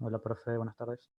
Hola, profe, buenas tardes.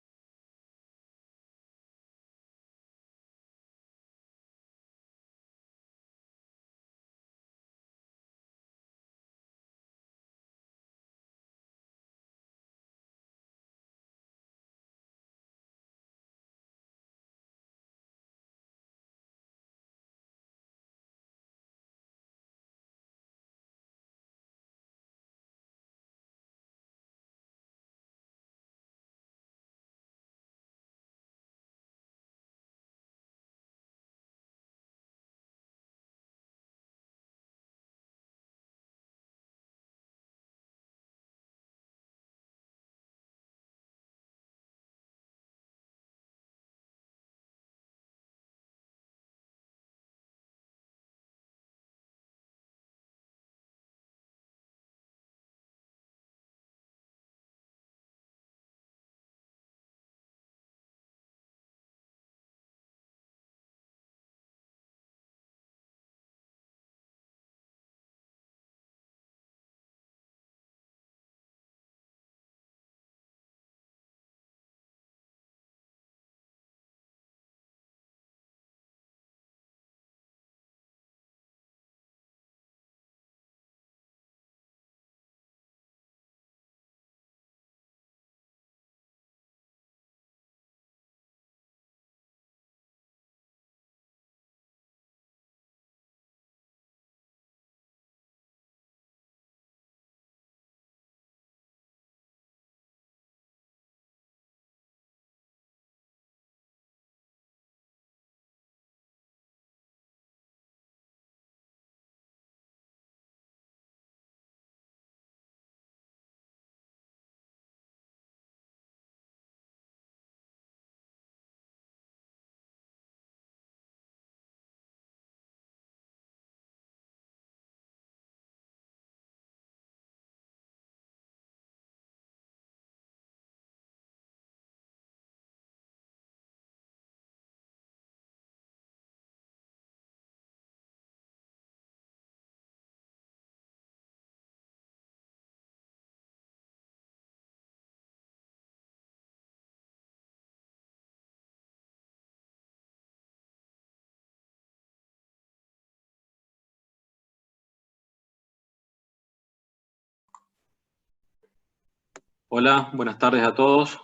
Hola, buenas tardes a todos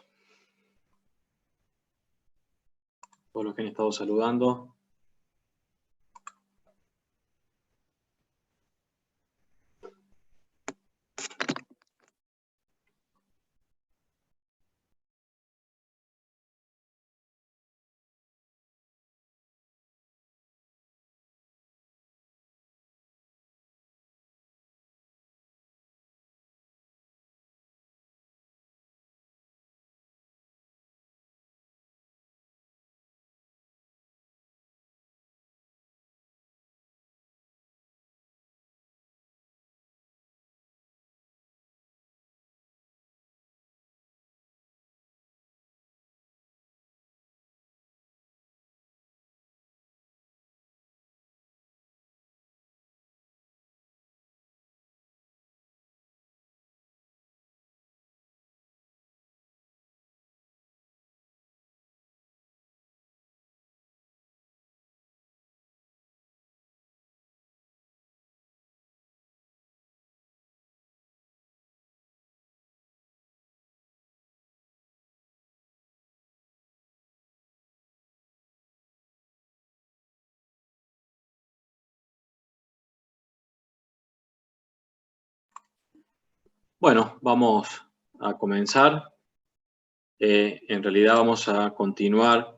los que han estado saludando. Bueno, vamos a comenzar. En realidad vamos a continuar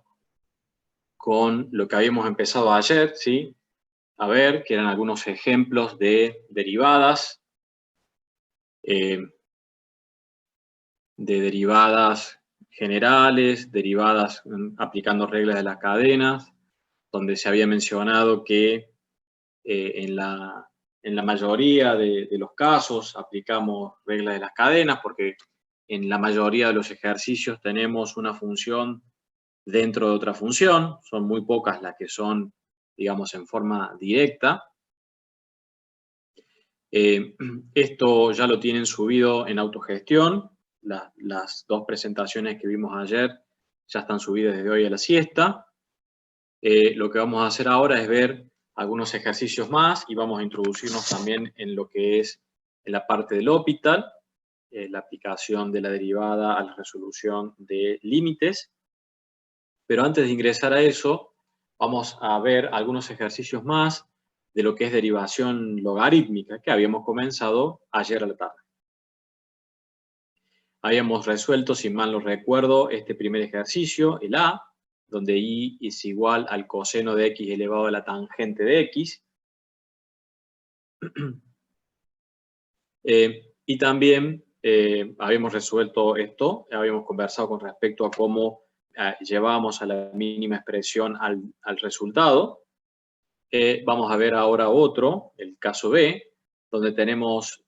con lo que habíamos empezado ayer, ¿sí? A ver, que eran algunos ejemplos de derivadas, generales, derivadas aplicando reglas de las cadenas, donde se había mencionado que en la mayoría de los casos aplicamos reglas de las cadenas porque en la mayoría de los ejercicios tenemos una función dentro de otra función. Son muy pocas las que son, digamos, en forma directa. Esto ya lo tienen subido en autogestión. Las dos presentaciones que vimos ayer ya están subidas desde hoy a la siesta. Lo que vamos a hacer ahora es ver algunos ejercicios más y vamos a introducirnos también en lo que es en la parte del L'Hopital, la aplicación de la derivada a la resolución de límites. Pero antes de ingresar a eso, vamos a ver algunos ejercicios más de lo que es derivación logarítmica, que habíamos comenzado ayer a la tarde. Habíamos resuelto, si mal no recuerdo, este primer ejercicio, el A, donde I es igual al coseno de X elevado a la tangente de X. Y también habíamos resuelto esto, habíamos conversado con respecto a cómo llevábamos a la mínima expresión al resultado. Vamos a ver ahora otro, el caso B, donde tenemos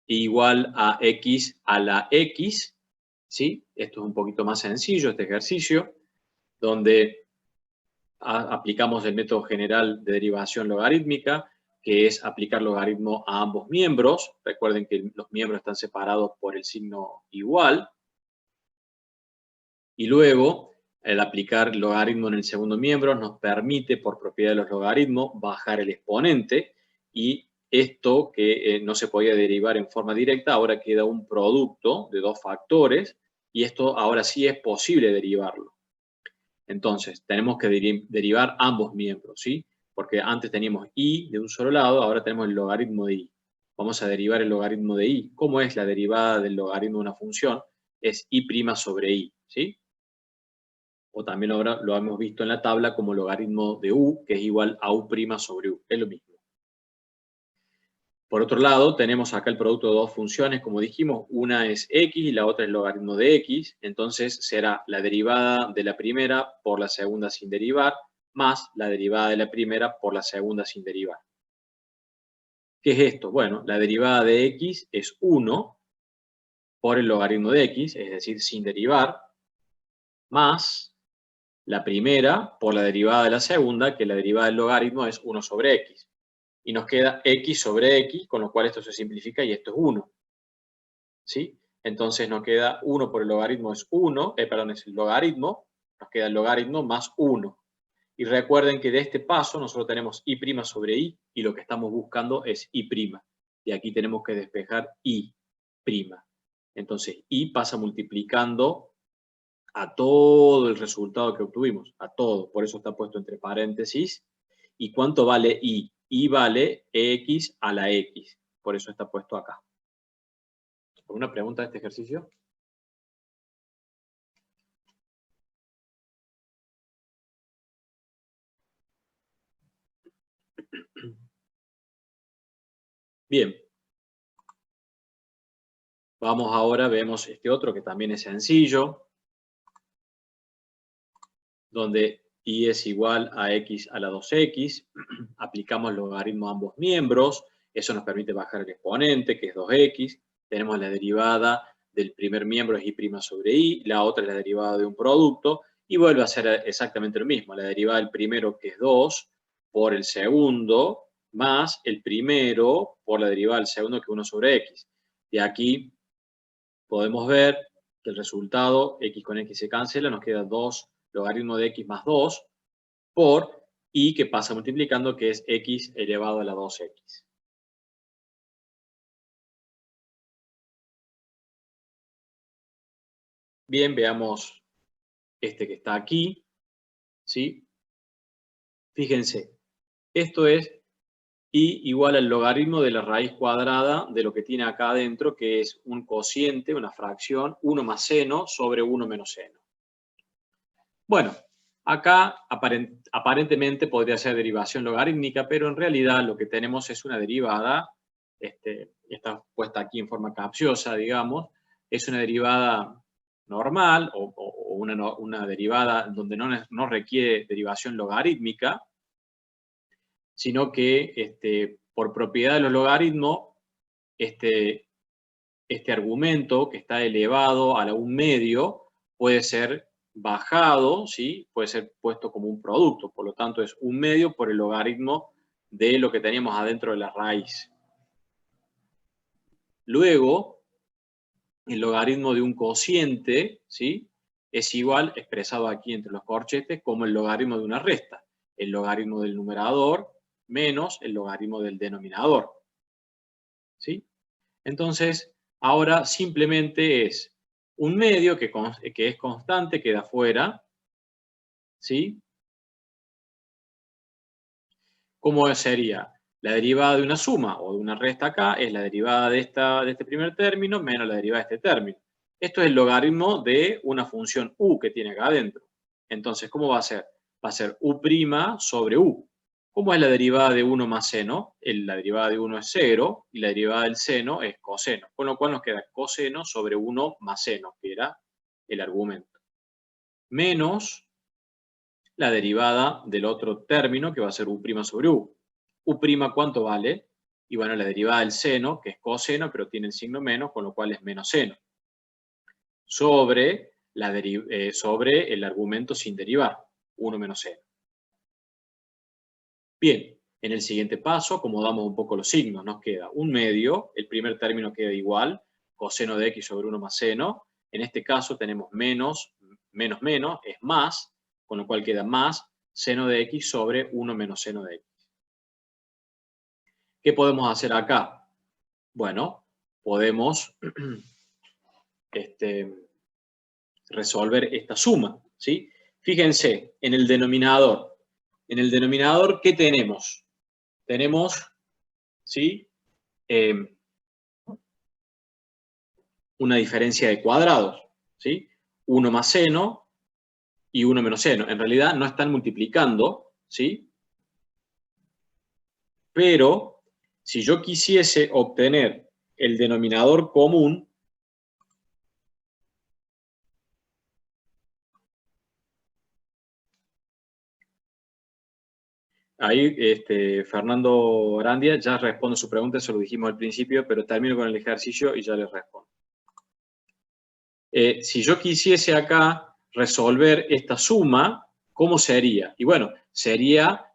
igual a X a la X, ¿sí? Esto es un poquito más sencillo, este ejercicio, donde aplicamos el método general de derivación logarítmica, que es aplicar logaritmo a ambos miembros. Recuerden que los miembros están separados por el signo igual. Y luego, el aplicar logaritmo en el segundo miembro nos permite, por propiedad de los logaritmos, bajar el exponente. Y esto que no se podía derivar en forma directa, ahora queda un producto de dos factores. Y esto ahora sí es posible derivarlo. Entonces, tenemos que derivar ambos miembros, ¿sí? Porque antes teníamos i de un solo lado, ahora tenemos el logaritmo de i. Vamos a derivar el logaritmo de i. ¿Cómo es la derivada del logaritmo de una función? Es i' sobre i, ¿sí? O también ahora lo hemos visto en la tabla como logaritmo de u, que es igual a u' sobre u. Es lo mismo. Por otro lado, tenemos acá el producto de dos funciones, como dijimos, una es x y la otra es logaritmo de x, entonces será la derivada de la primera por la segunda sin derivar, más la derivada de la primera por la segunda sin derivar. ¿Qué es esto? Bueno, la derivada de x es 1 por el logaritmo de x, es decir, sin derivar, más la primera por la derivada de la segunda, que la derivada del logaritmo es 1 sobre x. Y nos queda x sobre x, con lo cual esto se simplifica y esto es 1. ¿Sí? Entonces nos queda 1 por el logaritmo es 1, es el logaritmo, nos queda el logaritmo más 1. Y recuerden que de este paso nosotros tenemos i' sobre i, y lo que estamos buscando es i'. Y aquí tenemos que despejar i'. Entonces i pasa multiplicando a todo el resultado que obtuvimos, a todo. Por eso está puesto entre paréntesis. ¿Y cuánto vale i? I vale x a la x. Por eso está puesto acá. ¿Alguna pregunta de este ejercicio? Bien. Vamos ahora, vemos este otro que también es sencillo, donde i es igual a x a la 2x. Aplicamos logaritmo a ambos miembros. Eso nos permite bajar el exponente, que es 2x. Tenemos la derivada del primer miembro es i' sobre i. La otra es la derivada de un producto. Y vuelve a ser exactamente lo mismo. La derivada del primero, que es 2, por el segundo, más el primero por la derivada del segundo, que es 1 sobre x. Y aquí podemos ver que el resultado, x con x se cancela, nos queda 2 logaritmo de x más 2 por i que pasa multiplicando, que es x elevado a la 2x. Bien, veamos este que está aquí, ¿sí? Fíjense, esto es i igual al logaritmo de la raíz cuadrada de lo que tiene acá adentro, que es un cociente, una fracción, 1 más seno sobre 1 menos seno. Bueno, acá aparentemente podría ser derivación logarítmica, pero en realidad lo que tenemos es una derivada, está puesta aquí en forma capciosa, digamos, es una derivada normal o una derivada donde no requiere derivación logarítmica, sino que por propiedad de los logaritmos, este argumento que está elevado a la 1/2 puede ser bajado, ¿sí? Puede ser puesto como un producto, por lo tanto es 1/2 por el logaritmo de lo que teníamos adentro de la raíz. Luego, el logaritmo de un cociente, ¿sí? Es igual, expresado aquí entre los corchetes, como el logaritmo de una resta. El logaritmo del numerador menos el logaritmo del denominador, ¿sí? Entonces, ahora simplemente es 1/2 que es constante, queda fuera, ¿sí? ¿Cómo sería? La derivada de una suma o de una resta acá es la derivada de este primer término menos la derivada de este término. Esto es el logaritmo de una función u que tiene acá adentro. Entonces, ¿cómo va a ser? Va a ser u' sobre u. ¿Cómo es la derivada de 1 más seno? La derivada de 1 es 0 y la derivada del seno es coseno. Con lo cual nos queda coseno sobre 1 más seno, que era el argumento. Menos la derivada del otro término, que va a ser u' sobre u. U', ¿cuánto vale? Y bueno, la derivada del seno, que es coseno, pero tiene el signo menos, con lo cual es menos seno. Sobre el argumento sin derivar, 1 menos seno. Bien, en el siguiente paso acomodamos un poco los signos. Nos queda 1/2, el primer término queda igual, coseno de x sobre 1 más seno. En este caso tenemos menos, menos, es más, con lo cual queda más seno de x sobre 1 menos seno de x. ¿Qué podemos hacer acá? Bueno, podemos resolver esta suma, ¿sí? Fíjense, en el denominador. En el denominador, ¿qué tenemos? Tenemos, ¿sí? Una diferencia de cuadrados, ¿sí? 1 más seno y 1 menos seno. En realidad no están multiplicando, ¿sí? Pero si yo quisiese obtener el denominador común, ahí Fernando Arandia ya responde su pregunta, eso lo dijimos al principio, pero termino con el ejercicio y ya les respondo. Si yo quisiese acá resolver esta suma, ¿cómo sería? Y bueno, sería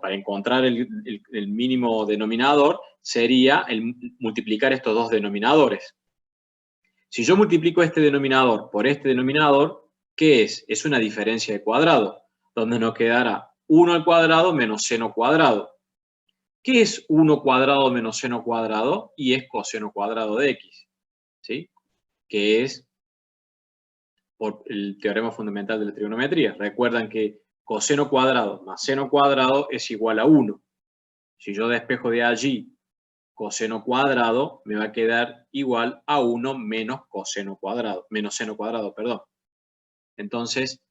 para encontrar el mínimo denominador, sería multiplicar estos dos denominadores. Si yo multiplico este denominador por este denominador, ¿qué es? Es una diferencia de cuadrado, donde nos quedará 1 al cuadrado menos seno cuadrado. ¿Qué es 1 cuadrado menos seno cuadrado? Y es coseno cuadrado de x, ¿sí? Que es por el teorema fundamental de la trigonometría. Recuerdan que coseno cuadrado más seno cuadrado es igual a 1. Si yo despejo de allí coseno cuadrado, me va a quedar igual a 1 menos coseno cuadrado, menos seno cuadrado, perdón. Entonces,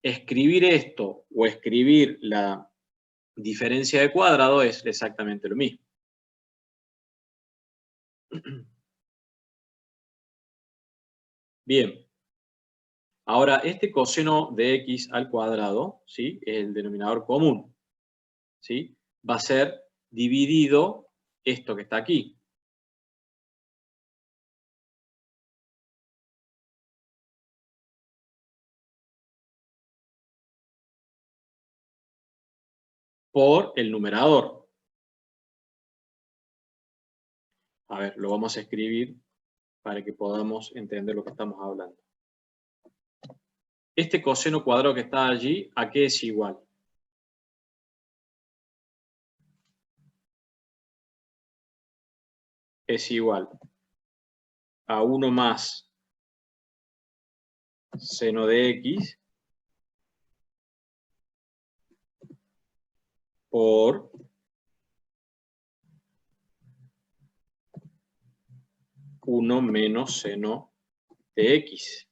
escribir esto o escribir la diferencia de cuadrado es exactamente lo mismo. Bien. Ahora, este coseno de x al cuadrado, ¿sí? Es el denominador común, ¿sí? Va a ser dividido esto que está aquí. Por el numerador. A ver, lo vamos a escribir para que podamos entender lo que estamos hablando. Este coseno cuadrado que está allí, ¿a qué es igual? Es igual a 1 más seno de x por 1 menos seno de x.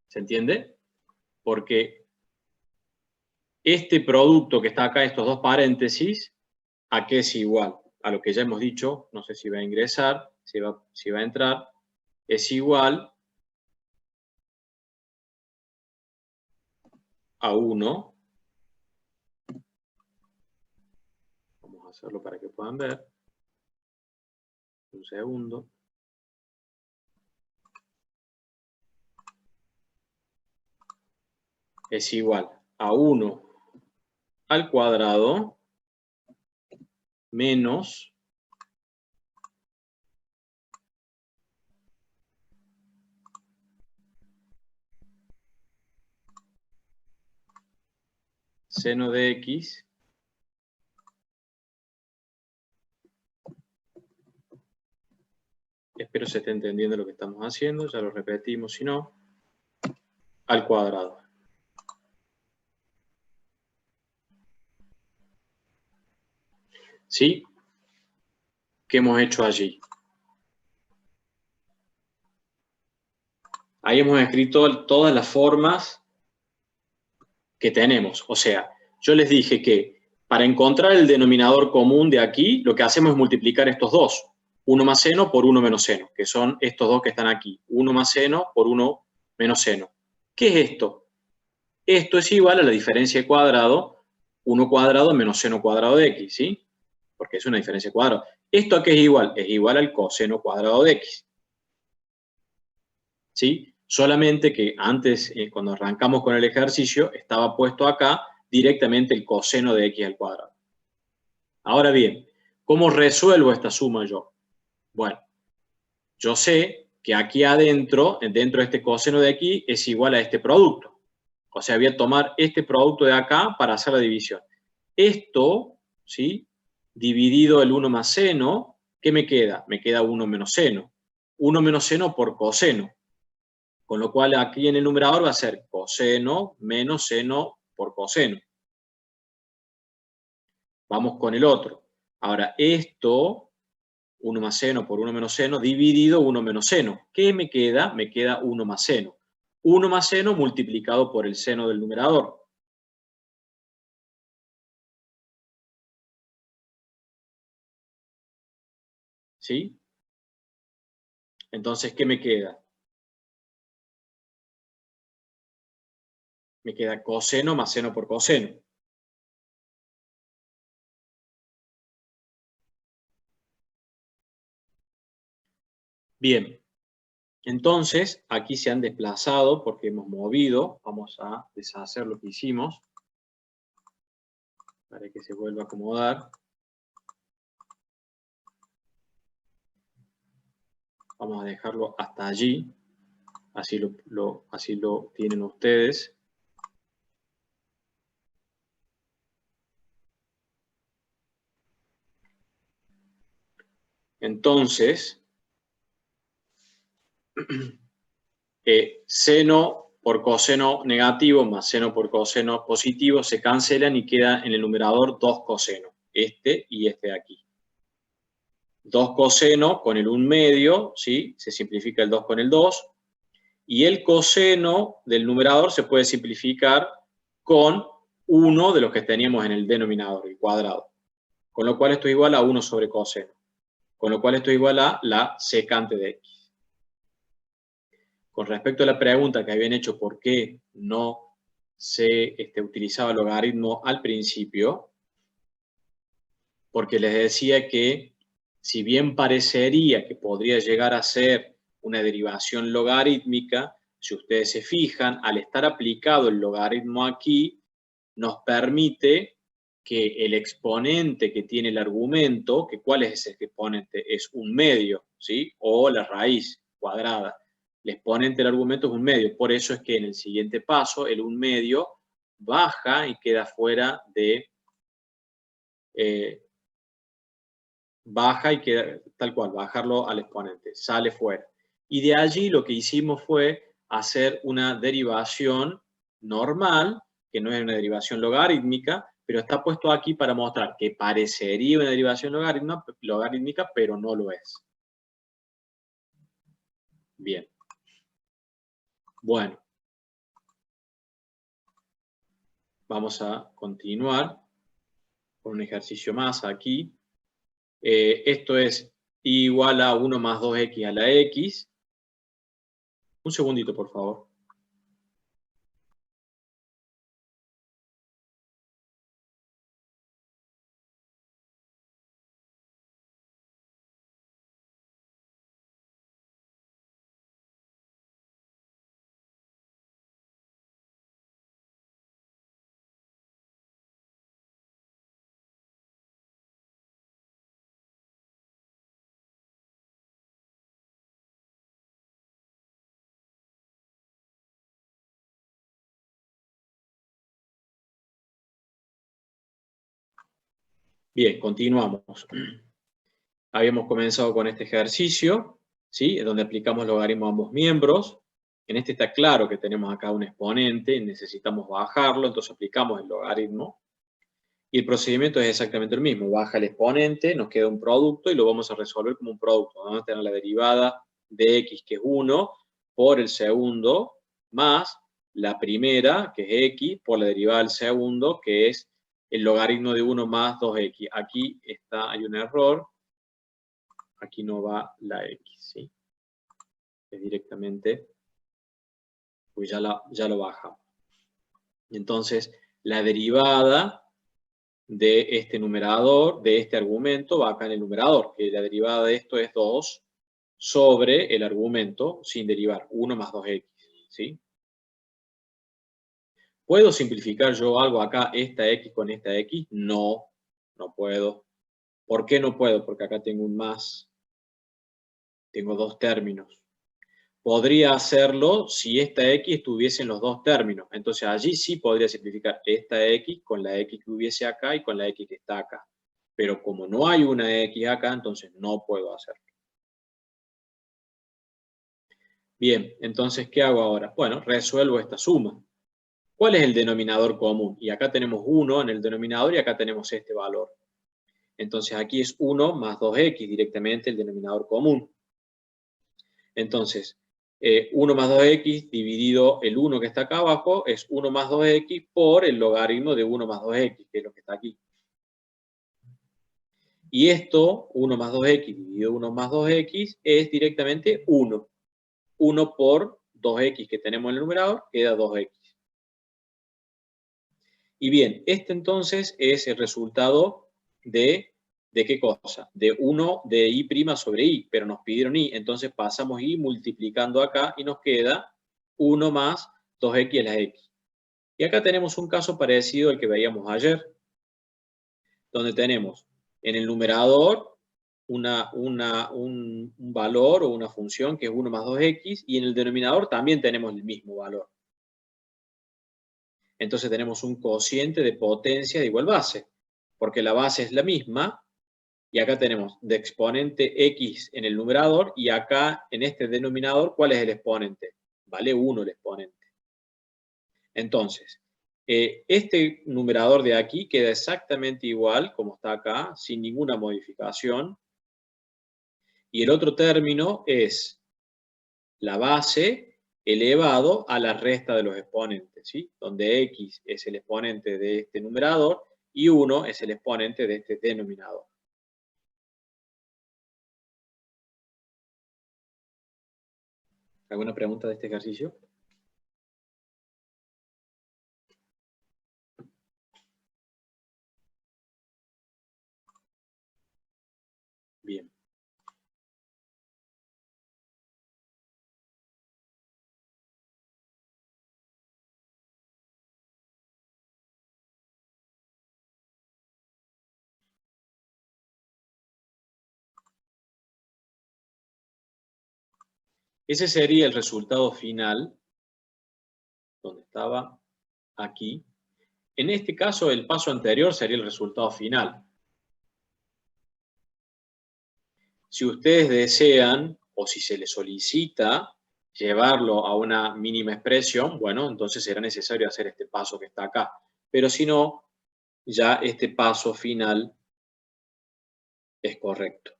¿Se entiende? Porque este producto que está acá, estos dos paréntesis, ¿a qué es igual? A lo que ya hemos dicho, no sé si va a ingresar, si va a entrar, es igual a 1. Vamos a hacerlo para que puedan ver. Un segundo. Es igual a 1 al cuadrado menos seno de x espero se esté entendiendo lo que estamos haciendo, ya lo repetimos si no, al cuadrado. ¿Sí? ¿Qué hemos hecho allí? Ahí hemos escrito todas las formas que tenemos. O sea, yo les dije que para encontrar el denominador común de aquí, lo que hacemos es multiplicar estos dos. 1 más seno por 1 menos seno, que son estos dos que están aquí. 1 más seno por 1 menos seno. ¿Qué es esto? Esto es igual a la diferencia de cuadrado, 1 cuadrado menos seno cuadrado de x, ¿sí? Porque es una diferencia de cuadrado. ¿Esto a qué es igual? Es igual al coseno cuadrado de x. ¿Sí? Solamente que antes, cuando arrancamos con el ejercicio, estaba puesto acá directamente el coseno de x al cuadrado. Ahora bien, ¿cómo resuelvo esta suma yo? Bueno, yo sé que aquí adentro, dentro de este coseno de x, es igual a este producto. O sea, voy a tomar este producto de acá para hacer la división. Esto, ¿sí? Dividido el 1 más seno, ¿qué me queda? Me queda 1 menos seno. 1 menos seno por coseno. Con lo cual aquí en el numerador va a ser coseno menos seno por coseno. Vamos con el otro. Ahora, esto, 1 más seno por 1 menos seno, dividido 1 menos seno. ¿Qué me queda? Me queda 1 más seno. 1 más seno multiplicado por el seno del numerador. ¿Sí? Entonces, ¿qué me queda? Me queda coseno más seno por coseno. Bien, entonces aquí se han desplazado porque hemos movido. Vamos a deshacer lo que hicimos para que se vuelva a acomodar. Vamos a dejarlo hasta allí. Así lo tienen ustedes. Entonces, seno por coseno negativo más seno por coseno positivo se cancelan y queda en el numerador 2 cosenos. Este y este de aquí. 2 coseno con el 1 medio, ¿sí? Se simplifica el 2 con el 2. Y el coseno del numerador se puede simplificar con uno de los que teníamos en el denominador, el cuadrado. Con lo cual esto es igual a 1 sobre coseno. Con lo cual esto es igual a la secante de x. Con respecto a la pregunta que habían hecho por qué no se utilizaba el logaritmo al principio, porque les decía que si bien parecería que podría llegar a ser una derivación logarítmica, si ustedes se fijan, al estar aplicado el logaritmo aquí, nos permite que el exponente que tiene el argumento, que ¿cuál es ese exponente? Es un medio, ¿sí? O la raíz cuadrada. El exponente del argumento es un medio. Por eso es que en el siguiente paso, el un medio baja y queda fuera de... baja y queda tal cual, bajarlo al exponente, sale fuera. Y de allí lo que hicimos fue hacer una derivación normal, que no es una derivación logarítmica, pero está puesto aquí para mostrar que parecería una derivación logarítmica, pero no lo es. Bien. Bueno. Vamos a continuar con un ejercicio más aquí. Esto es igual a 1 más 2x a la x. Un segundito, por favor. Bien, continuamos. Habíamos comenzado con este ejercicio, ¿sí? Donde aplicamos logaritmo a ambos miembros. En este está claro que tenemos acá un exponente, necesitamos bajarlo, entonces aplicamos el logaritmo. Y el procedimiento es exactamente el mismo. Baja el exponente, nos queda un producto y lo vamos a resolver como un producto. Vamos a tener la derivada de x, que es 1, por el segundo, más la primera, que es x, por la derivada del segundo, que es el logaritmo de 1 más 2x. Aquí hay un error. Aquí no va la x, ¿sí? Es directamente, pues ya lo bajamos. Entonces, la derivada de este numerador, de este argumento, va acá en el numerador, que la derivada de esto es 2 sobre el argumento sin derivar, 1 más 2x, ¿sí? ¿Puedo simplificar yo algo acá, esta x con esta x? No, no puedo. ¿Por qué no puedo? Porque acá tengo un más, tengo dos términos. Podría hacerlo si esta x estuviese en los dos términos. Entonces allí sí podría simplificar esta x con la x que hubiese acá y con la x que está acá. Pero como no hay una x acá, entonces no puedo hacerlo. Bien, entonces, ¿qué hago ahora? Bueno, resuelvo esta suma. ¿Cuál es el denominador común? Y acá tenemos 1 en el denominador y acá tenemos este valor. Entonces aquí es 1 más 2x directamente el denominador común. Entonces, 1 más 2x dividido el 1 que está acá abajo es 1 más 2x por el logaritmo de 1 más 2x, que es lo que está aquí. Y esto, 1 más 2x dividido 1 más 2x, es directamente 1. 1 por 2x que tenemos en el numerador, queda 2x. Y bien, este entonces es el resultado ¿de qué cosa? De 1 de y' sobre y, pero nos pidieron y, entonces pasamos y multiplicando acá y nos queda 1 más 2x a la x. Y acá tenemos un caso parecido al que veíamos ayer, donde tenemos en el numerador un valor o una función que es 1 más 2x y en el denominador también tenemos el mismo valor. Entonces tenemos un cociente de potencia de igual base, porque la base es la misma, y acá tenemos de exponente x en el numerador, y acá en este denominador, ¿cuál es el exponente? Vale 1 el exponente. Entonces, este numerador de aquí queda exactamente igual como está acá, sin ninguna modificación, y el otro término es la base elevado a la resta de los exponentes, ¿sí? Donde x es el exponente de este numerador y 1 es el exponente de este denominador. ¿Alguna pregunta de este ejercicio? Bien. Ese sería el resultado final, donde estaba aquí. En este caso, el paso anterior sería el resultado final. Si ustedes desean, o si se les solicita, llevarlo a una mínima expresión, bueno, entonces será necesario hacer este paso que está acá. Pero si no, ya este paso final es correcto.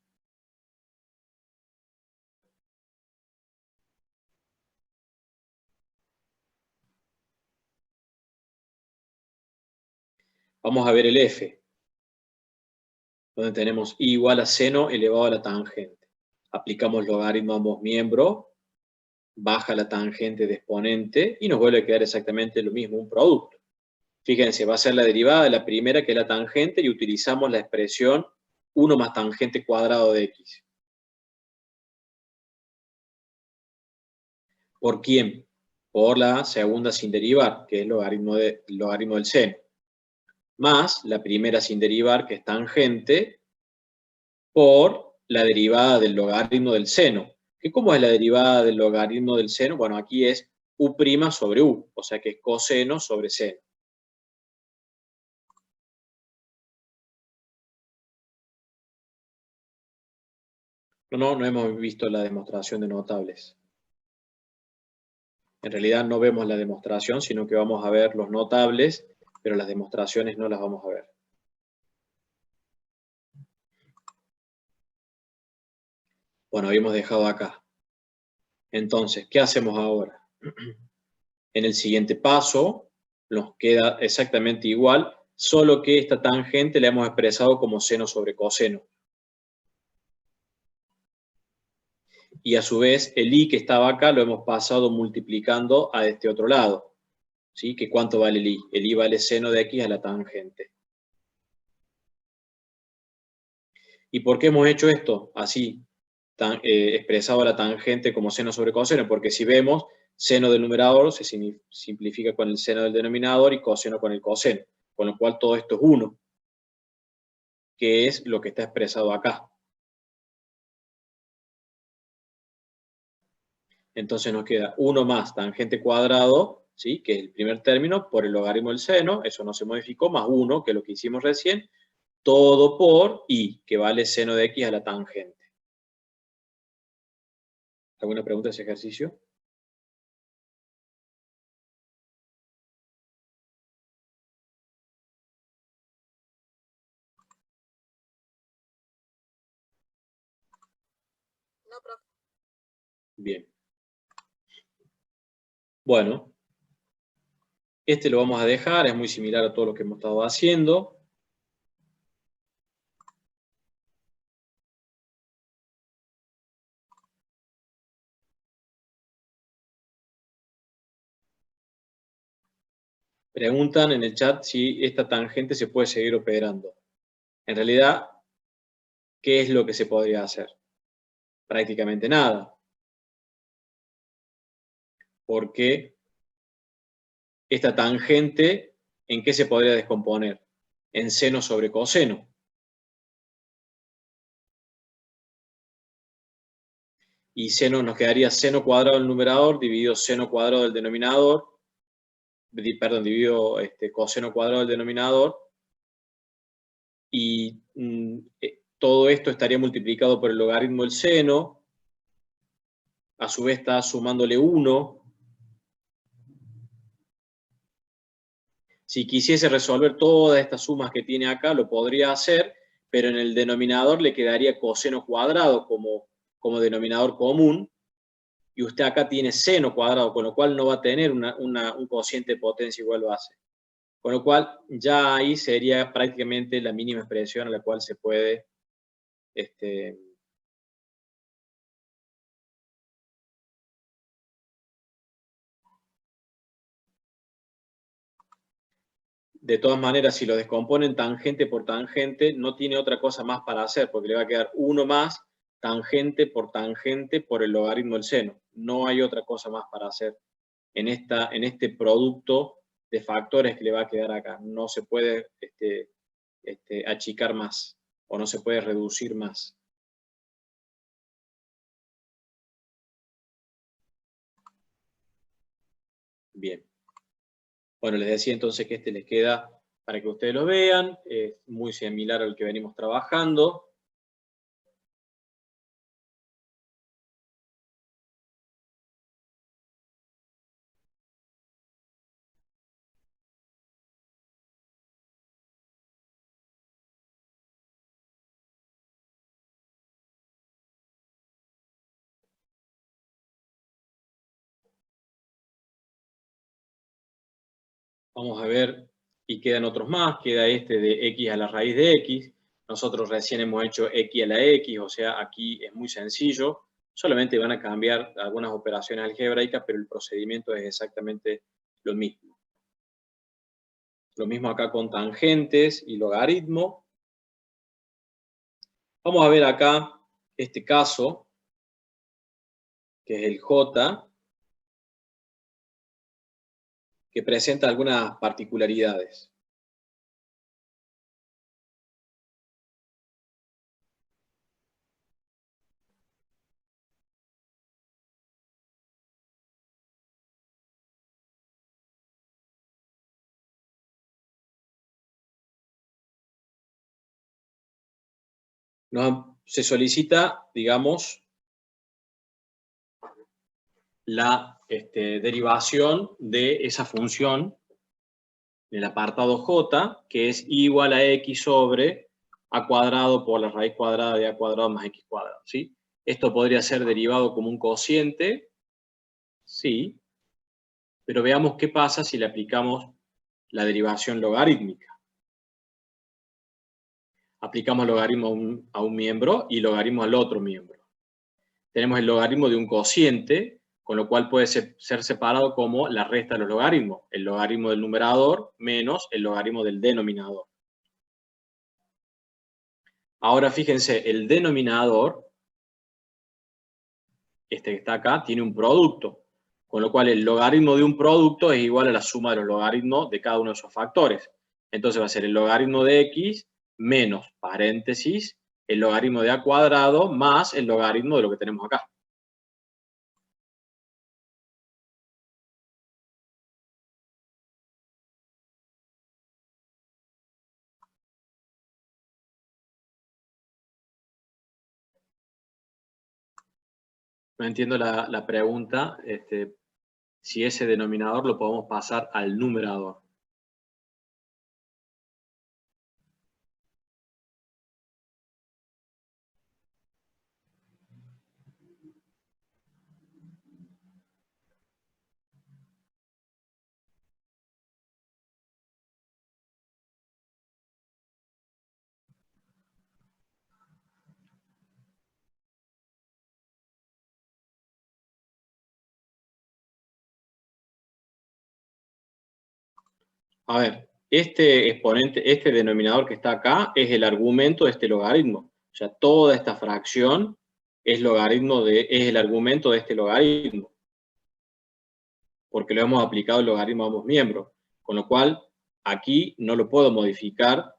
Vamos a ver el f, donde tenemos y igual a seno elevado a la tangente. Aplicamos logaritmo a ambos miembros, baja la tangente de exponente y nos vuelve a quedar exactamente lo mismo, un producto. Fíjense, va a ser la derivada de la primera, que es la tangente, y utilizamos la expresión 1 más tangente cuadrado de x. ¿Por quién? Por la segunda sin derivar, que es el logaritmo del seno, más la primera sin derivar, que es tangente, por la derivada del logaritmo del seno. ¿Cómo es la derivada del logaritmo del seno? Bueno, aquí es u' sobre u, o sea que es coseno sobre seno. No hemos visto la demostración de notables. En realidad no vemos la demostración, sino que vamos a ver los notables, pero las demostraciones no las vamos a ver. Bueno, habíamos dejado acá. Entonces, ¿qué hacemos ahora? En el siguiente paso nos queda exactamente igual, solo que esta tangente la hemos expresado como seno sobre coseno. Y a su vez el i que estaba acá lo hemos pasado multiplicando a este otro lado. ¿Sí? ¿Que cuánto vale el i? El i vale seno de x a la tangente. ¿Y por qué hemos hecho esto? Así, expresado la tangente como seno sobre coseno, porque si vemos, seno del numerador se simplifica con el seno del denominador y coseno con el coseno, con lo cual todo esto es 1, que es lo que está expresado acá. Entonces nos queda 1 más tangente cuadrado, ¿sí? Que es el primer término, por el logaritmo del seno, eso no se modificó, más 1, que es lo que hicimos recién, todo por i, que vale seno de x a la tangente. ¿Alguna pregunta de ese ejercicio? No, profe. Bien. Bueno, este lo vamos a dejar, es muy similar a todo lo que hemos estado haciendo. Preguntan en el chat si esta tangente se puede seguir operando. En realidad, ¿qué es lo que se podría hacer? Prácticamente nada. Porque esta tangente, ¿en qué se podría descomponer? En seno sobre coseno. Y seno nos quedaría seno cuadrado del numerador dividido seno cuadrado del denominador, perdón, dividido coseno cuadrado del denominador, y todo esto estaría multiplicado por el logaritmo del seno, a su vez está sumándole 1. Si quisiese resolver todas estas sumas que tiene acá, lo podría hacer, pero en el denominador le quedaría coseno cuadrado como denominador común, y usted acá tiene seno cuadrado, con lo cual no va a tener un cociente de potencia igual base. Con lo cual, ya ahí sería prácticamente la mínima expresión a la cual se puede de todas maneras, si lo descomponen tangente por tangente, no tiene otra cosa más para hacer, porque le va a quedar 1 más tangente por el logaritmo del seno. No hay otra cosa más para hacer en este producto de factores que le va a quedar acá. No se puede achicar más o no se puede reducir más. Bien. Bueno, les decía entonces que les queda para que ustedes lo vean. Es muy similar al que venimos trabajando. Vamos a ver, y quedan otros más, queda este de x a la raíz de x. Nosotros recién hemos hecho x a la x, o sea, aquí es muy sencillo. Solamente van a cambiar algunas operaciones algebraicas, pero el procedimiento es exactamente lo mismo. Lo mismo acá con tangentes y logaritmo. Vamos a ver acá este caso, que es el j, que presenta algunas particularidades. Nos se solicita, digamos, la derivación de esa función en el apartado J, que es igual a x sobre a cuadrado por la raíz cuadrada de a cuadrado más x cuadrado, ¿sí? Esto podría ser derivado como un cociente, sí, pero veamos qué pasa si le aplicamos la derivación logarítmica. Aplicamos logaritmo a un miembro y logaritmo al otro miembro. Tenemos el logaritmo de un cociente, con lo cual puede ser separado como la resta de los logaritmos. El logaritmo del numerador menos el logaritmo del denominador. Ahora fíjense, el denominador, este que está acá, tiene un producto, con lo cual el logaritmo de un producto es igual a la suma de los logaritmos de cada uno de esos factores. Entonces va a ser el logaritmo de x menos, paréntesis, el logaritmo de a cuadrado más el logaritmo de lo que tenemos acá. No entiendo la pregunta, si ese denominador lo podemos pasar al numerador. A ver, este exponente, este denominador que está acá es el argumento de este logaritmo. O sea, toda esta fracción es el argumento de este logaritmo. Porque lo hemos aplicado el logaritmo a ambos miembros. Con lo cual, aquí no lo puedo modificar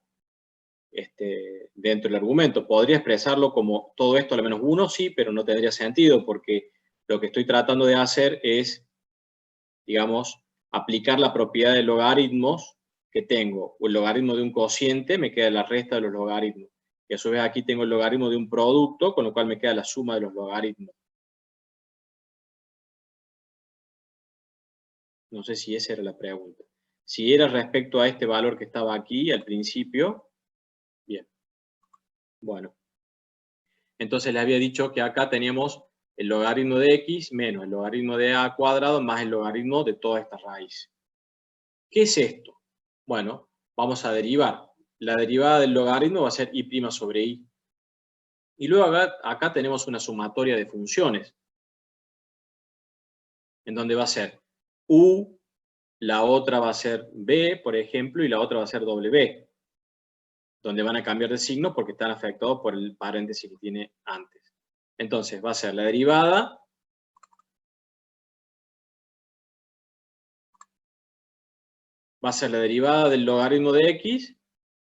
dentro del argumento. Podría expresarlo como todo esto a lo menos 1, sí, pero no tendría sentido porque lo que estoy tratando de hacer es, digamos, aplicar la propiedad de logaritmos que tengo. O el logaritmo de un cociente me queda la resta de los logaritmos. Y a su vez aquí tengo el logaritmo de un producto, con lo cual me queda la suma de los logaritmos. No sé si esa era la pregunta. Si era respecto a este valor que estaba aquí al principio, bien. Bueno. Entonces le había dicho que acá teníamos el logaritmo de x menos el logaritmo de a cuadrado más el logaritmo de toda esta raíz. ¿Qué es esto? Bueno, vamos a derivar. La derivada del logaritmo va a ser y' sobre i. Y luego acá tenemos una sumatoria de funciones, en donde va a ser u, la otra va a ser b, por ejemplo, y la otra va a ser w, donde van a cambiar de signo porque están afectados por el paréntesis que tiene antes. Entonces va a ser la derivada va a ser la derivada del logaritmo de x,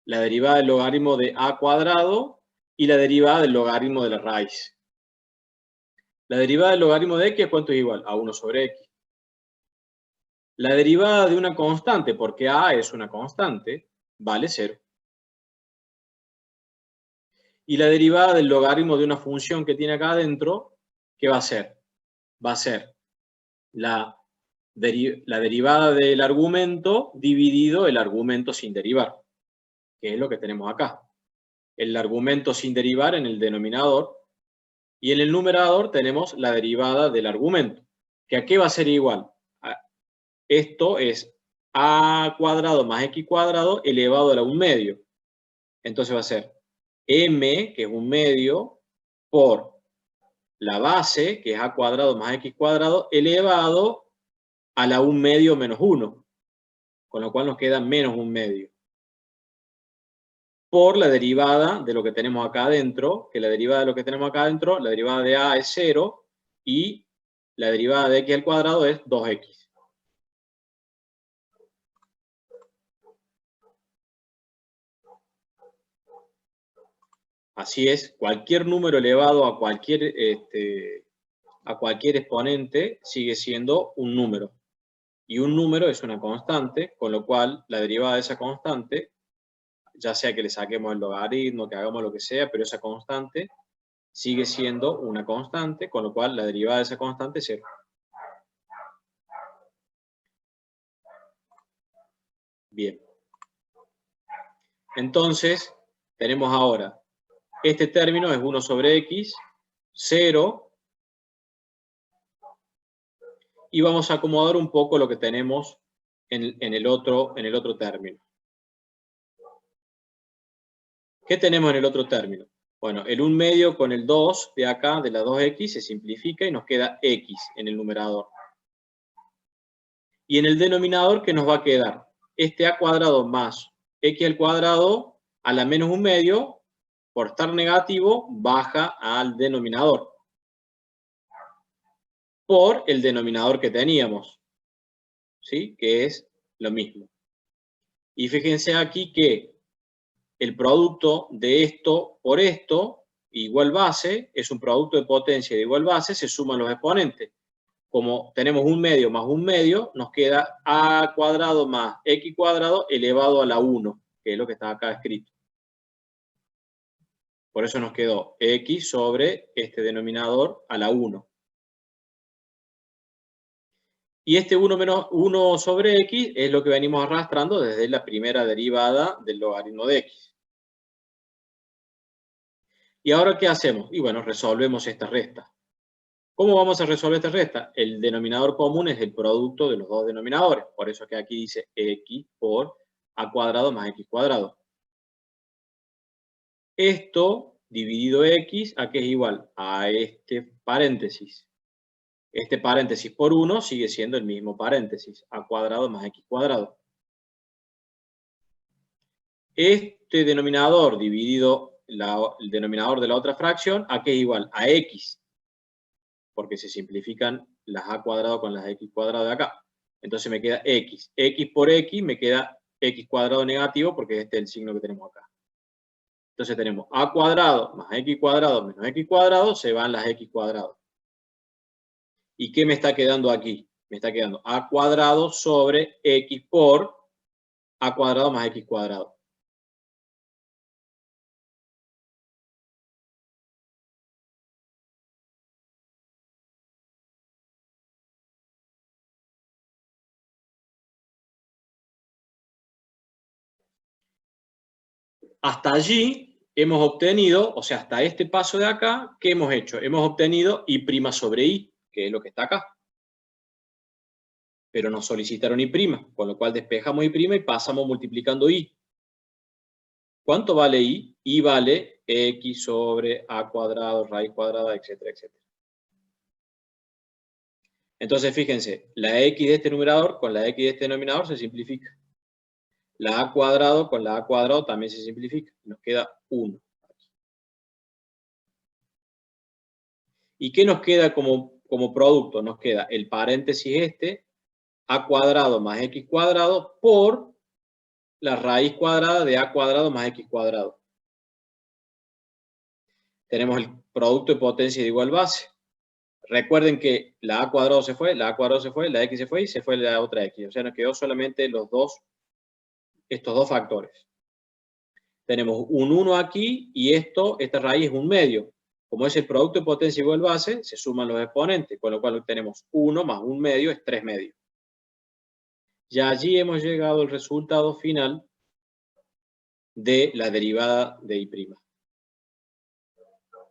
la derivada del logaritmo de a cuadrado y la derivada del logaritmo de la raíz. La derivada del logaritmo de x, ¿cuánto es igual? A 1 sobre x. La derivada de una constante, porque a es una constante, vale 0. Y la derivada del logaritmo de una función que tiene acá adentro, ¿qué va a ser? Va a ser la derivada del argumento dividido el argumento sin derivar, que es lo que tenemos acá. El argumento sin derivar en el denominador, y en el numerador tenemos la derivada del argumento, que a qué va a ser igual. Esto es a cuadrado más x cuadrado elevado a la 1/2. Entonces va a ser m, que es 1/2, por la base, que es a cuadrado más x cuadrado, elevado a la 1/2 menos 1. Con lo cual nos queda menos 1/2. Por la derivada de lo que tenemos acá adentro, que la derivada de lo que tenemos acá adentro, la derivada de a es 0 y la derivada de x al cuadrado es 2x. Así es, cualquier número elevado a cualquier exponente sigue siendo un número. Y un número es una constante, con lo cual la derivada de esa constante, ya sea que le saquemos el logaritmo, que hagamos lo que sea, pero esa constante sigue siendo una constante, con lo cual la derivada de esa constante es 0. Bien. Entonces, tenemos ahora, este término es 1 sobre x, 0, y vamos a acomodar un poco lo que tenemos en el otro término. ¿Qué tenemos en el otro término? Bueno, el 1 medio con el 2 de acá, de la 2x, se simplifica y nos queda x en el numerador. Y en el denominador, ¿qué nos va a quedar? Este a cuadrado más x al cuadrado a la menos 1 medio, por estar negativo, baja al denominador. Por el denominador que teníamos, ¿sí? Que es lo mismo. Y fíjense aquí que el producto de esto por esto, igual base, es un producto de potencia de igual base, se suman los exponentes. Como tenemos 1 medio más 1 medio, nos queda a cuadrado más x cuadrado elevado a la 1, que es lo que está acá escrito. Por eso nos quedó x sobre este denominador a la 1. Y este 1 menos 1 sobre x es lo que venimos arrastrando desde la primera derivada del logaritmo de x. ¿Y ahora qué hacemos? Y bueno, resolvemos esta resta. ¿Cómo vamos a resolver esta resta? El denominador común es el producto de los dos denominadores. Por eso que aquí dice x por a cuadrado más x cuadrado. Esto dividido x, ¿a qué es igual? A este paréntesis. Este paréntesis por 1 sigue siendo el mismo paréntesis, a cuadrado más x cuadrado. Este denominador dividido el denominador de la otra fracción, ¿a qué es igual? A x, porque se simplifican las a cuadrado con las x cuadrado de acá. Entonces me queda x. X por x me queda x cuadrado negativo, porque este es el signo que tenemos acá. Entonces tenemos a cuadrado más x cuadrado menos x cuadrado, se van las x cuadrados. ¿Y qué me está quedando aquí? Me está quedando a cuadrado sobre x por a cuadrado más x cuadrado. Hasta allí hemos obtenido, o sea, hasta este paso de acá, ¿qué hemos hecho? Hemos obtenido y' sobre i, que es lo que está acá. Pero nos solicitaron y', con lo cual despejamos y' y pasamos multiplicando i. ¿Cuánto vale i? I vale x sobre a cuadrado, raíz cuadrada, etcétera, etcétera. Entonces, fíjense, la x de este numerador con la x de este denominador se simplifica. La a cuadrado con la a cuadrado también se simplifica. Nos queda 1. ¿Y qué nos queda como producto? Nos queda el paréntesis este, a cuadrado más x cuadrado, por la raíz cuadrada de a cuadrado más x cuadrado. Tenemos el producto de potencia de igual base. Recuerden que la a cuadrado se fue, la a cuadrado se fue, la x se fue y se fue la otra x. O sea, nos quedó solamente estos dos factores. Tenemos un 1 aquí y esta raíz es 1 medio. Como es el producto de potencia igual base, se suman los exponentes, con lo cual tenemos 1 más 1 medio es 3 medios. Ya allí hemos llegado al resultado final de la derivada de i',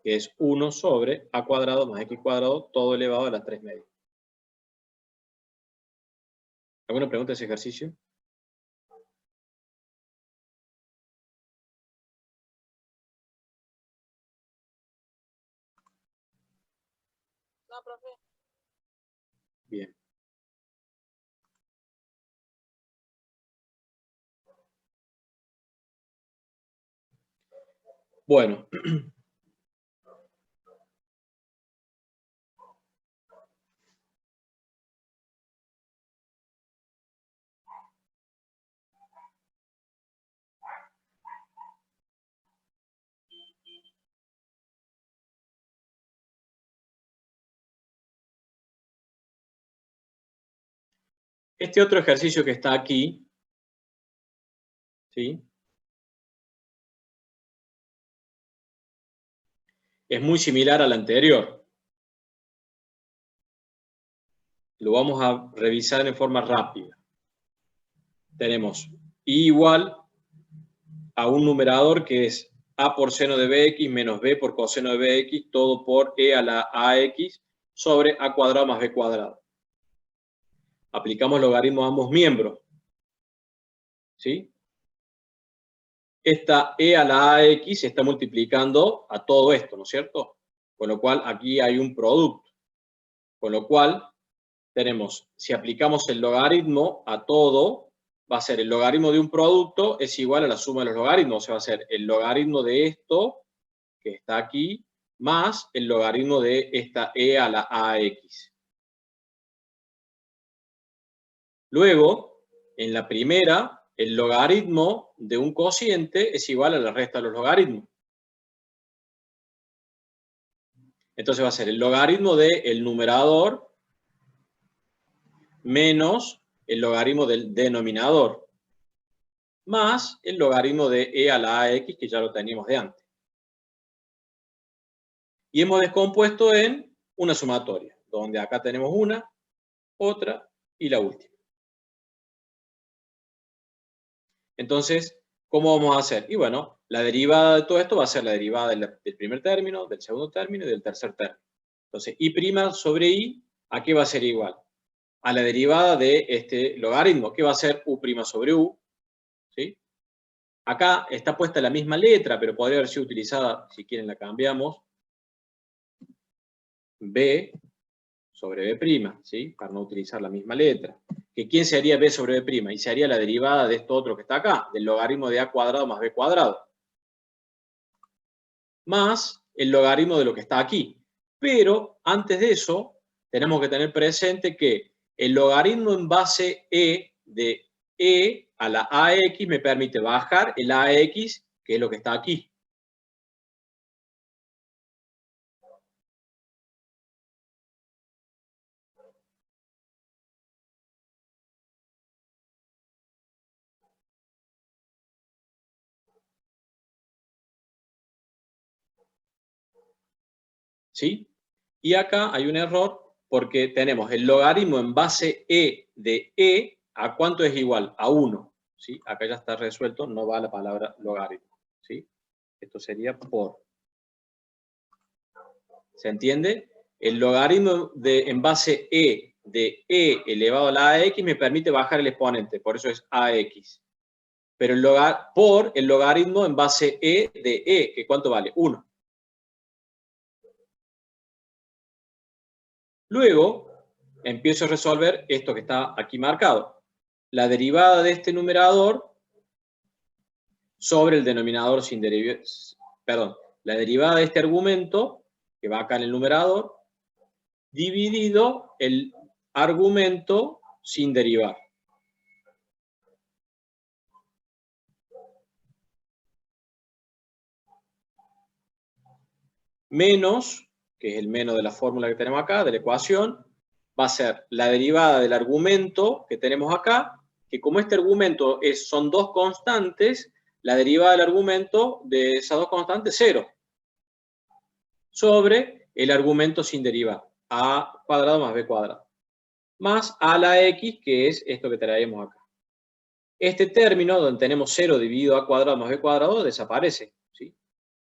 que es 1 sobre a cuadrado más x cuadrado, todo elevado a las 3 medios. ¿Alguna pregunta de ese ejercicio? No, profe. Bien. Bueno. Este otro ejercicio que está aquí, ¿sí? es muy similar al anterior. Lo vamos a revisar en forma rápida. Tenemos I igual a un numerador que es A por seno de Bx menos B por coseno de Bx, todo por E a la AX sobre A cuadrado más B cuadrado. Aplicamos logaritmo a ambos miembros. ¿Sí? Esta E a la AX se está multiplicando a todo esto, ¿no es cierto? Con lo cual aquí hay un producto. Con lo cual tenemos, si aplicamos el logaritmo a todo, va a ser el logaritmo de un producto es igual a la suma de los logaritmos. O sea, va a ser el logaritmo de esto, que está aquí, más el logaritmo de esta E a la AX. Luego, en la primera, el logaritmo de un cociente es igual a la resta de los logaritmos. Entonces va a ser el logaritmo del numerador menos el logaritmo del denominador, más el logaritmo de E a la AX, que ya lo teníamos de antes. Y hemos descompuesto en una sumatoria, donde acá tenemos una, otra y la última. Entonces, ¿cómo vamos a hacer? Y bueno, la derivada de todo esto va a ser la derivada del primer término, del segundo término y del tercer término. Entonces, I' sobre I, ¿a qué va a ser igual? A la derivada de este logaritmo, que va a ser U' sobre U. ¿Sí? Acá está puesta la misma letra, pero podría haber sido utilizada, si quieren la cambiamos, B sobre B', ¿sí? Para no utilizar la misma letra. ¿Que quién sería B sobre B'? Y sería la derivada de esto otro que está acá, del logaritmo de A cuadrado más B cuadrado. Más el logaritmo de lo que está aquí. Pero antes de eso, tenemos que tener presente que el logaritmo en base E de E a la AX me permite bajar el AX, que es lo que está aquí. ¿Sí? Y acá hay un error porque tenemos el logaritmo en base E de E, ¿a cuánto es igual? A 1. ¿Sí? Acá ya está resuelto, no va la palabra logaritmo. ¿Sí? Esto sería por. ¿Se entiende? El logaritmo en base E de E elevado a la AX me permite bajar el exponente, por eso es AX. Pero por el logaritmo en base E de E, que ¿cuánto vale? 1. Luego, empiezo a resolver esto que está aquí marcado. La derivada de este numerador sobre el denominador sin derivada. Perdón, la derivada de este argumento, que va acá en el numerador, dividido el argumento sin derivar. Menos, que es el menos de la fórmula que tenemos acá, de la ecuación, va a ser la derivada del argumento que tenemos acá, que como este argumento son dos constantes, la derivada del argumento de esas dos constantes es 0, sobre el argumento sin derivar, a cuadrado más b cuadrado, más a la x, que es esto que traemos acá. Este término, donde tenemos 0 dividido a cuadrado más b cuadrado, desaparece, ¿sí?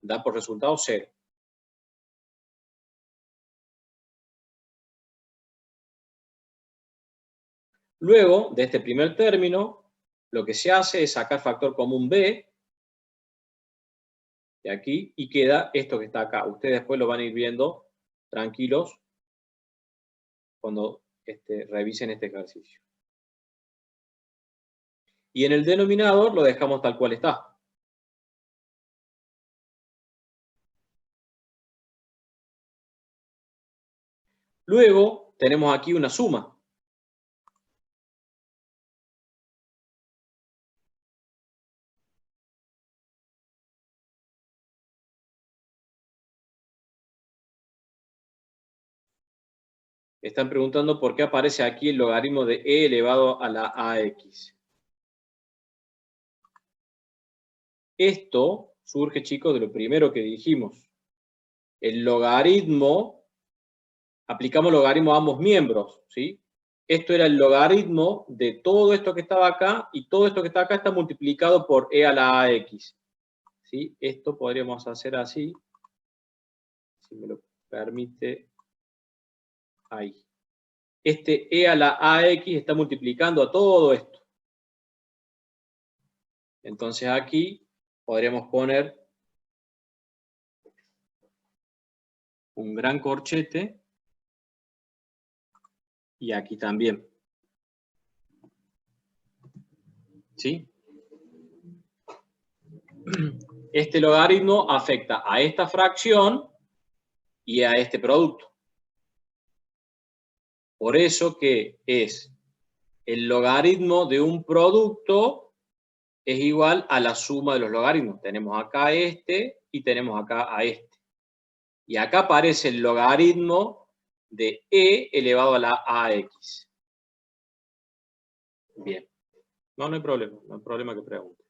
Da por resultado 0. Luego, de este primer término, lo que se hace es sacar factor común b de aquí y queda esto que está acá. Ustedes después lo van a ir viendo tranquilos cuando revisen este ejercicio. Y en el denominador lo dejamos tal cual está. Luego tenemos aquí una suma. Están preguntando por qué aparece aquí el logaritmo de e elevado a la ax. Esto surge, chicos, de lo primero que dijimos. el logaritmo, aplicamos logaritmo a ambos miembros, ¿sí? Esto era el logaritmo de todo esto que estaba acá, y todo esto que está acá está multiplicado por e a la ax. ¿Sí? Esto podríamos hacer así, si me lo permite, ahí. Este e a la ax está multiplicando a todo esto. Entonces aquí podríamos poner un gran corchete, y aquí también. ¿Sí? Este logaritmo afecta a esta fracción y a este producto. Por eso que es el logaritmo de un producto es igual a la suma de los logaritmos. Tenemos acá este y tenemos acá a este. Y acá aparece el logaritmo de e elevado a la ax. Bien. No hay problema. No hay problema que pregunte.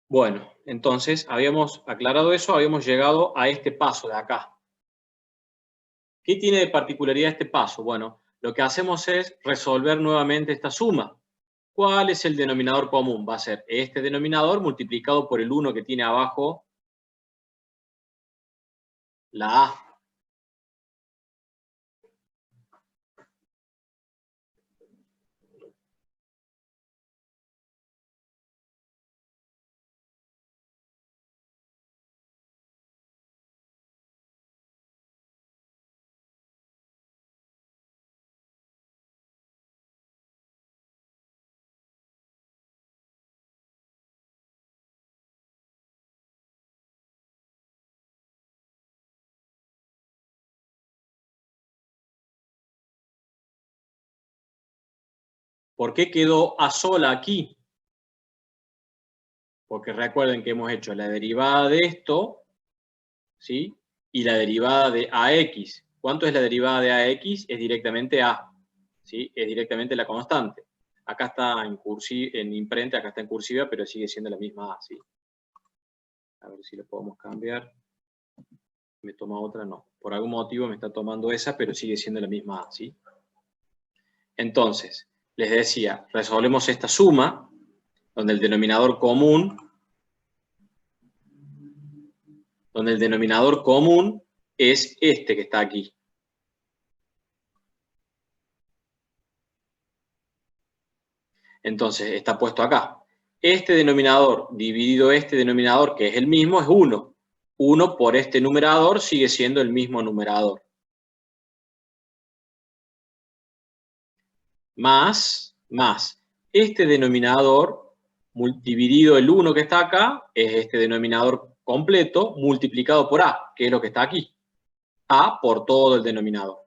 Bueno, entonces habíamos aclarado eso, habíamos llegado a este paso de acá. ¿Qué tiene de particularidad este paso? Bueno, lo que hacemos es resolver nuevamente esta suma. ¿Cuál es el denominador común? Va a ser este denominador multiplicado por el 1 que tiene abajo la a. ¿Por qué quedó a sola aquí? Porque recuerden que hemos hecho la derivada de esto, ¿sí? Y la derivada de ax. ¿Cuánto es la derivada de ax? Es directamente a, ¿sí? Es directamente la constante. Acá está en imprenta, acá está en cursiva, pero sigue siendo la misma a, ¿sí? A ver si lo podemos cambiar. Me toma otra, no. Por algún motivo me está tomando esa, pero sigue siendo la misma a, ¿sí? Entonces, les decía, resolvemos esta suma, donde el denominador común es este que está aquí. Entonces, está puesto acá. Este denominador dividido este denominador, que es el mismo, es 1. 1 por este numerador sigue siendo el mismo numerador. Más este denominador dividido el 1 que está acá, es este denominador completo multiplicado por a, que es lo que está aquí. A por todo el denominador.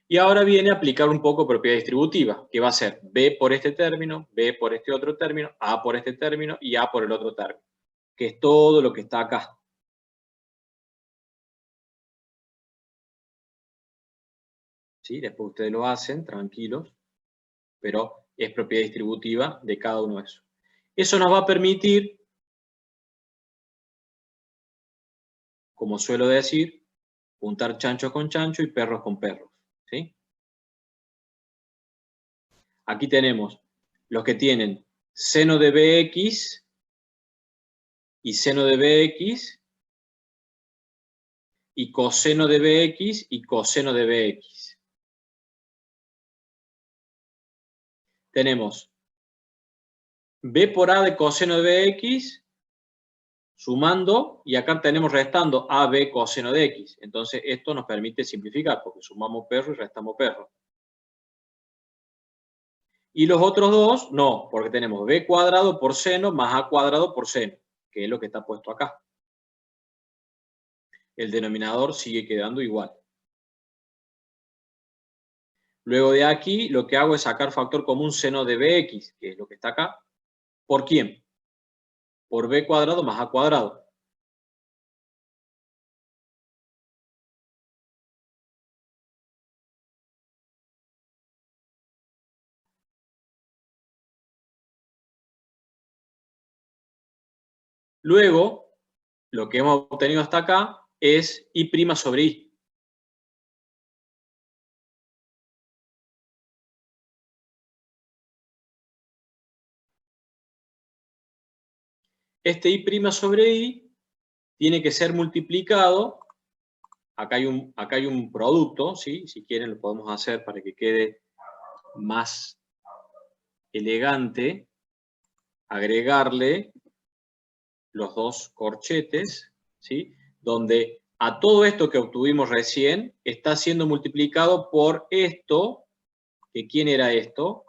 Y ahora viene a aplicar un poco propiedad distributiva, que va a ser b por este término, b por este otro término, a por este término y a por el otro término, que es todo lo que está acá. ¿Sí? Después ustedes lo hacen, tranquilos, pero es propiedad distributiva de cada uno de esos. Eso nos va a permitir, como suelo decir, juntar chanchos con chanchos y perros con perros. ¿Sí? Aquí tenemos los que tienen seno de bx y seno de bx, y coseno de bx y coseno de bx. Tenemos b por a de coseno de bx sumando, y acá tenemos restando ab coseno de x. Entonces esto nos permite simplificar, porque sumamos perro y restamos perro. Y los otros dos, no, porque tenemos b cuadrado por seno más a cuadrado por seno, que es lo que está puesto acá. El denominador sigue quedando igual. Luego de aquí, lo que hago es sacar factor común seno de bx, que es lo que está acá. ¿Por quién? Por b cuadrado más a cuadrado. Luego, lo que hemos obtenido hasta acá es I' sobre I. Este I' sobre I tiene que ser multiplicado. Acá hay un producto, ¿sí? Si quieren lo podemos hacer para que quede más elegante. Agregarle los dos corchetes, ¿sí? Donde a todo esto que obtuvimos recién está siendo multiplicado por esto, que ¿quién era esto?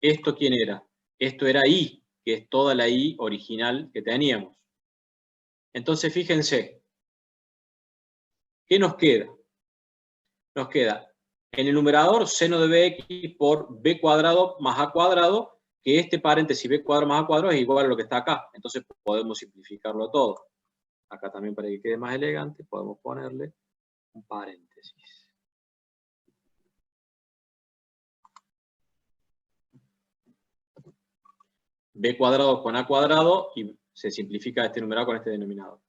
¿Esto quién era? Esto era I, que es toda la I original que teníamos. Entonces, fíjense, ¿qué nos queda? Nos queda en el numerador seno de bx por b cuadrado más a cuadrado, que este paréntesis b cuadrado más a cuadrado es igual a lo que está acá. Entonces podemos simplificarlo todo. Acá también, para que quede más elegante, podemos ponerle un paréntesis. B cuadrado con A cuadrado y se simplifica este numerador con este denominador.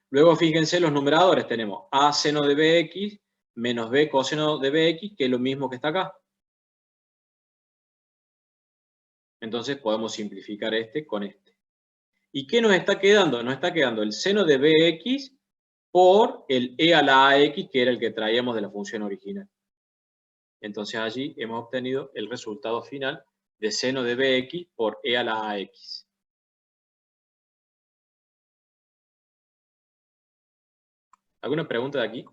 Luego fíjense los numeradores, tenemos A seno de bx menos B coseno de bx, que es lo mismo que está acá. Entonces podemos simplificar este con este. ¿Y qué nos está quedando? Nos está quedando el seno de bx por el e a la ax, que era el que traíamos de la función original. Entonces allí hemos obtenido el resultado final de seno de bx por e a la ax. ¿Alguna pregunta de aquí?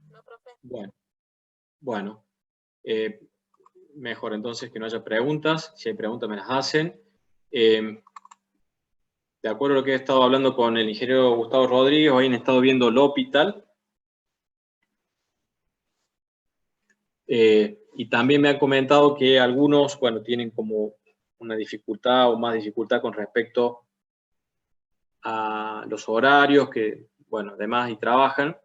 No, profe. Bueno. Mejor entonces que no haya preguntas. Si hay preguntas me las hacen. De acuerdo a lo que he estado hablando con el ingeniero Gustavo Rodríguez, hoy han estado viendo L'Hopital. Y también me han comentado que algunos, bueno, tienen como una dificultad o más dificultad con respecto a los horarios, que, bueno, además y trabajan.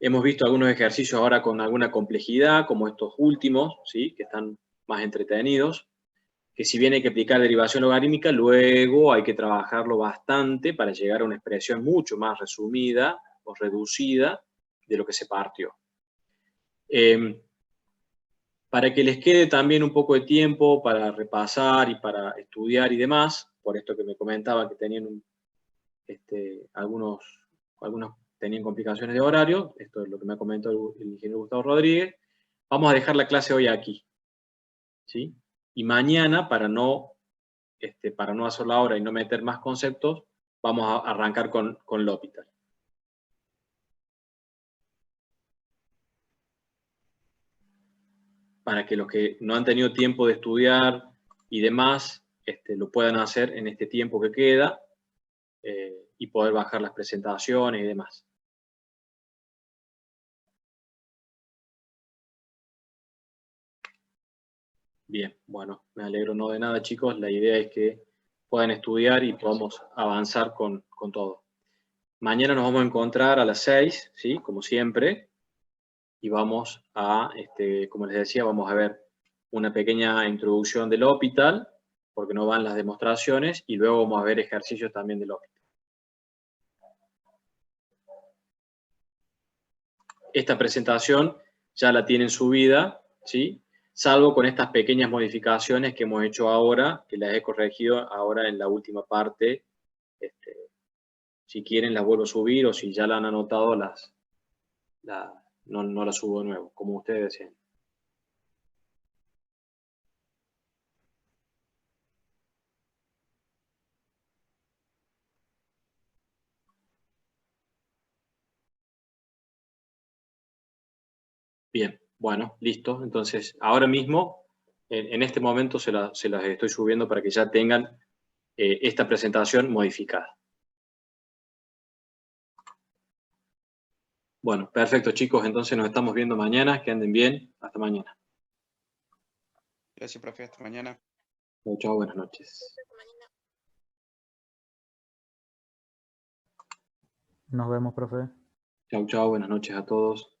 Hemos visto algunos ejercicios ahora con alguna complejidad, como estos últimos, ¿sí? Que están más entretenidos, que si bien hay que aplicar derivación logarítmica, luego hay que trabajarlo bastante para llegar a una expresión mucho más resumida o reducida de lo que se partió. Para que les quede también un poco de tiempo para repasar y para estudiar y demás, por esto que me comentaba que tenían algunos tenían complicaciones de horario, esto es lo que me ha comentado el ingeniero Gustavo Rodríguez, vamos a dejar la clase hoy aquí, ¿sí? Y mañana, para no hacerla ahora y no meter más conceptos, vamos a arrancar con L'Hopital. Para que los que no han tenido tiempo de estudiar y demás, lo puedan hacer en este tiempo que queda y poder bajar las presentaciones y demás. Bien, bueno, me alegro no de nada, chicos. La idea es que puedan estudiar y podamos avanzar con todo. Mañana nos vamos a encontrar a las 6, ¿sí? Como siempre. Y vamos a, como les decía, vamos a ver una pequeña introducción del L'Hopital, porque no van las demostraciones, y luego vamos a ver ejercicios también del L'Hopital. Esta presentación ya la tienen subida, ¿sí? Salvo con estas pequeñas modificaciones que hemos hecho ahora, que las he corregido ahora en la última parte. Si quieren las vuelvo a subir, o si ya la han anotado, no las subo de nuevo, como ustedes deseen. Bien, bueno, listo. Entonces, ahora mismo, en este momento se las estoy subiendo para que ya tengan esta presentación modificada. Bueno, perfecto, chicos. Entonces nos estamos viendo mañana. Que anden bien. Hasta mañana. Gracias, profe. Hasta mañana. Chao, chao, buenas noches. Hasta mañana. Nos vemos, profe. Chao, chao, buenas noches a todos.